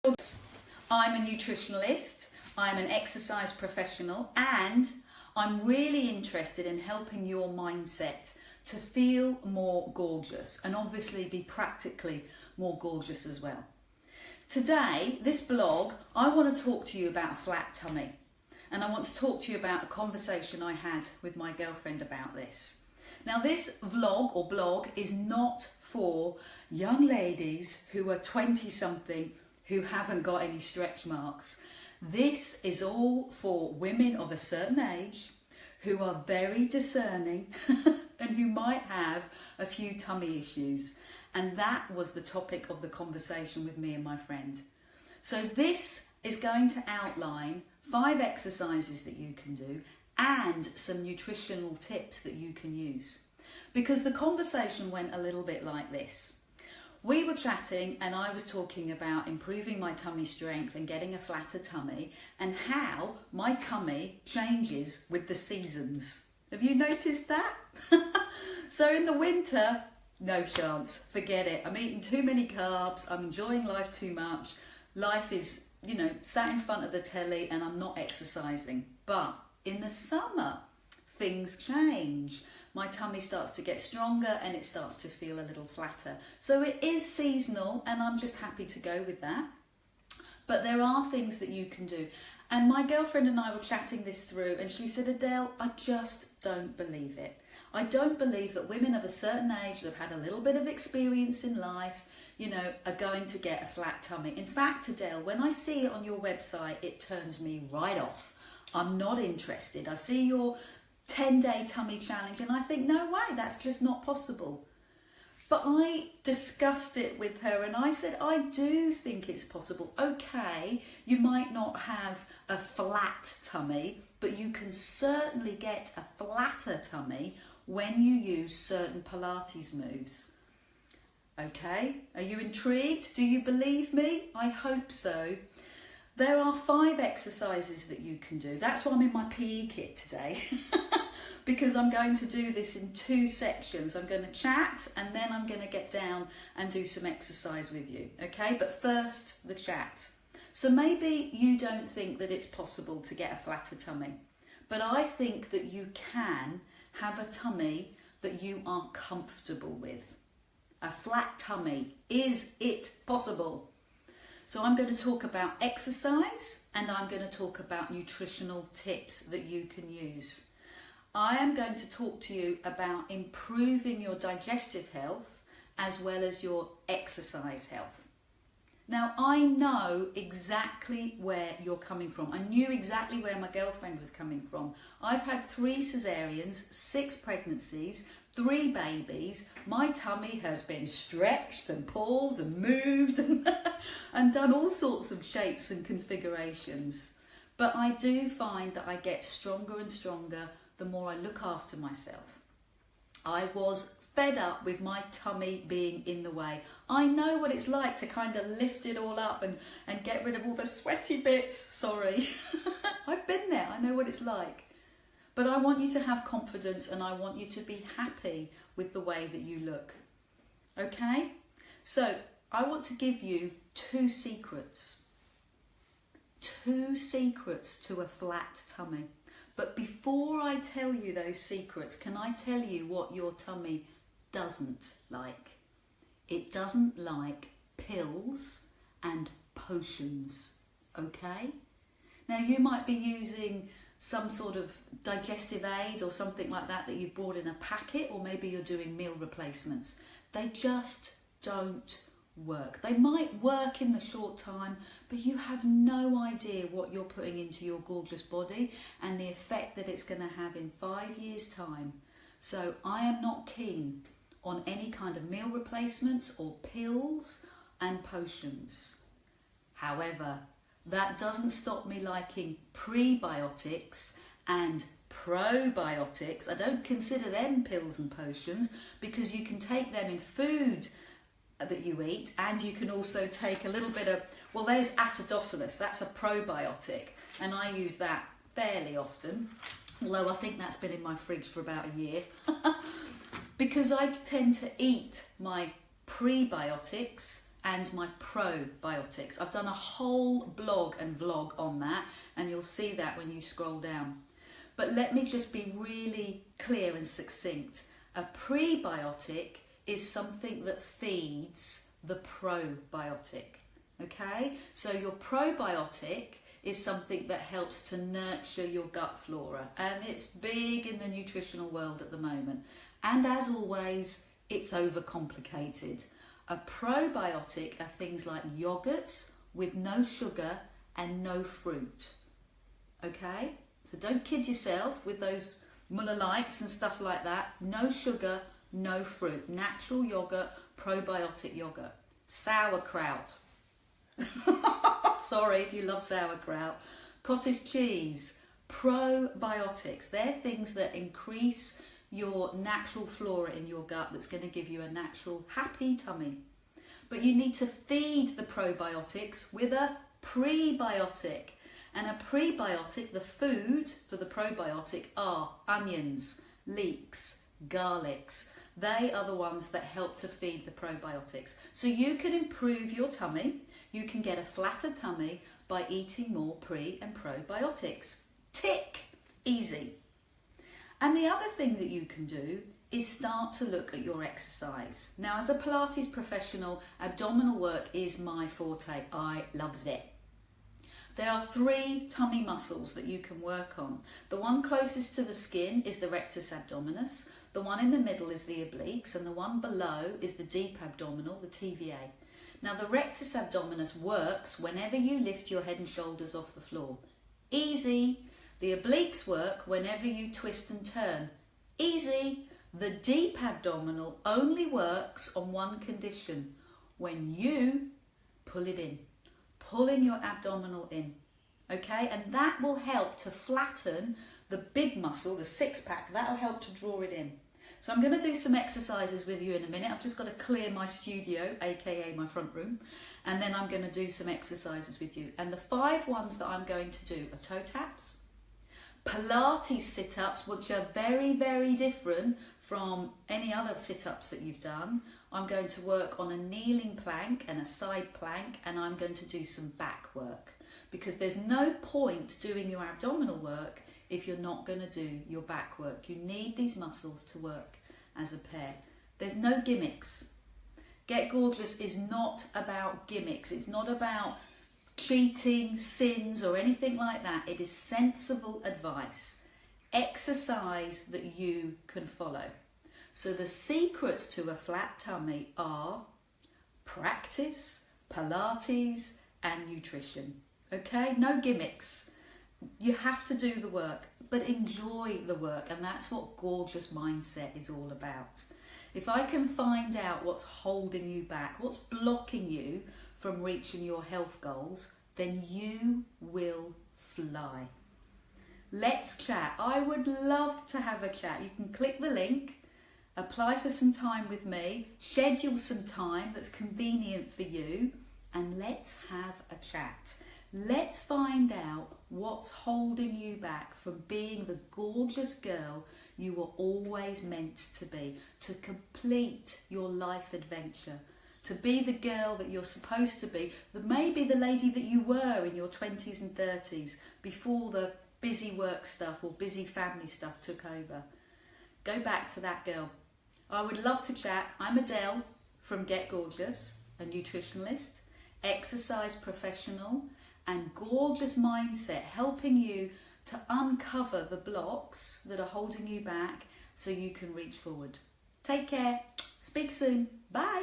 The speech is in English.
I'm a nutritionist, I'm an exercise professional, and I'm really interested in helping your mindset to feel more gorgeous and obviously be practically more gorgeous as well. Today, this blog, I want to talk to you about a flat tummy, and I want to talk to you about a conversation I had with my girlfriend about this. Now, this vlog or blog is not for young ladies who are 20-something who haven't got any stretch marks. This is all for women of a certain age who are very discerning and who might have a few tummy issues. And that was the topic of the conversation with me and my friend. So this is going to outline 5 exercises that you can do and some nutritional tips that you can use. Because the conversation went a little bit like this. We were chatting and I was talking about improving my tummy strength and getting a flatter tummy and how my tummy changes with the seasons. Have you noticed that? So in the winter, no chance, forget it. I'm eating too many carbs, I'm enjoying life too much. Life is, sat in front of the telly and I'm not exercising. But in the summer, things change. My tummy starts to get stronger and it starts to feel a little flatter. So it is seasonal and I'm just happy to go with that. But there are things that you can do. And my girlfriend and I were chatting this through and she said, Adele, I just don't believe it. I don't believe that women of a certain age that have had a little bit of experience in life, are going to get a flat tummy. In fact, Adele, when I see it on your website, it turns me right off. I'm not interested. I see your 10-day tummy challenge and I think, no way, that's just not possible. But I discussed it with her and I said, I do think it's possible. Okay, you might not have a flat tummy, but you can certainly get a flatter tummy when you use certain Pilates moves. Okay, are you intrigued? Do you believe me? I hope so. There are 5 exercises that you can do. That's why I'm in my PE kit today. Because I'm going to do this in 2 sections. I'm going to chat and then I'm going to get down and do some exercise with you. Okay, but first the chat. So maybe you don't think that it's possible to get a flatter tummy, but I think that you can have a tummy that you are comfortable with. A flat tummy, is it possible? So I'm going to talk about exercise and I'm going to talk about nutritional tips that you can use. I am going to talk to you about improving your digestive health as well as your exercise health. Now, I know exactly where you're coming from. I knew exactly where my girlfriend was coming from. I've had 3 cesareans, 6 pregnancies, 3 babies. My tummy has been stretched and pulled and moved and done all sorts of shapes and configurations. But I do find that I get stronger and stronger the more I look after myself. I was fed up with my tummy being in the way. I know what it's like to kind of lift it all up and get rid of all the sweaty bits. Sorry. I've been there. I know what it's like. But I want you to have confidence and I want you to be happy with the way that you look. Okay? So I want to give you 2 secrets. 2 secrets to a flat tummy. But before I tell you those secrets, can I tell you what your tummy doesn't like? It doesn't like pills and potions, okay? Now you might be using some sort of digestive aid or something like that you've bought in a packet, or maybe you're doing meal replacements. They just don't work. They might work in the short time, but you have no idea what you're putting into your gorgeous body and the effect that it's going to have in 5 years' time. So I am not keen on any kind of meal replacements or pills and potions. However, that doesn't stop me liking prebiotics and probiotics. I don't consider them pills and potions because you can take them in food that you eat, and you can also take a little bit of, well, there's acidophilus, that's a probiotic, and I use that fairly often, although I think that's been in my fridge for about a year, because I tend to eat my prebiotics and my probiotics. I've done a whole blog and vlog on that, and you'll see that when you scroll down. But let me just be really clear and succinct. A prebiotic is something that feeds the probiotic, okay? So your probiotic is something that helps to nurture your gut flora, and it's big in the nutritional world at the moment. And as always, it's overcomplicated. A probiotic are things like yogurts with no sugar and no fruit, okay? So don't kid yourself with those Muller Lights and stuff like that. No sugar, no fruit. Natural yogurt, probiotic yogurt. Sauerkraut. Sorry if you love sauerkraut. Cottage cheese. Probiotics. They're things that increase your natural flora in your gut that's going to give you a natural happy tummy. But you need to feed the probiotics with a prebiotic. And a prebiotic, the food for the probiotic are onions, leeks, garlics. They are the ones that help to feed the probiotics. So you can improve your tummy. You can get a flatter tummy by eating more pre and probiotics. Tick! Easy. And the other thing that you can do is start to look at your exercise. Now, as a Pilates professional, abdominal work is my forte. I loves it. There are 3 tummy muscles that you can work on. The one closest to the skin is the rectus abdominis, the one in the middle is the obliques, and the one below is the deep abdominal, the TVA. Now the rectus abdominis works whenever you lift your head and shoulders off the floor. Easy. The obliques work whenever you twist and turn. Easy. The deep abdominal only works on one condition, when you pull it in. Pulling your abdominal in, okay? And that will help to flatten the big muscle, the 6-pack. That'll help to draw it in. So I'm going to do some exercises with you in a minute. I've just got to clear my studio, aka my front room, and then I'm going to do some exercises with you. And the 5 ones that I'm going to do are toe taps, Pilates sit-ups, which are very, very different from any other sit-ups that you've done. I'm going to work on a kneeling plank and a side plank, and I'm going to do some back work, because there's no point doing your abdominal work if you're not going to do your back work. You need these muscles to work as a pair. There's no gimmicks. Get Gorgeous is not about gimmicks. It's not about cheating, sins or anything like that. It is sensible advice. Exercise that you can follow. So the secrets to a flat tummy are practice, Pilates and nutrition. Okay, no gimmicks. You have to do the work, but enjoy the work, and that's what Gorgeous Mindset is all about. If I can find out what's holding you back, what's blocking you from reaching your health goals, then you will fly. Let's chat. I would love to have a chat. You can click the link, apply for some time with me, schedule some time that's convenient for you, and let's have a chat. Let's find out what's holding you back from being the gorgeous girl you were always meant to be, to complete your life adventure, to be the girl that you're supposed to be, maybe the lady that you were in your 20s and 30s before the busy work stuff or busy family stuff took over. Go back to that girl. I would love to chat. I'm Adele from Get Gorgeous, a nutritionist, exercise professional, and Gorgeous Mindset, helping you to uncover the blocks that are holding you back so you can reach forward. Take care. Speak soon. Bye.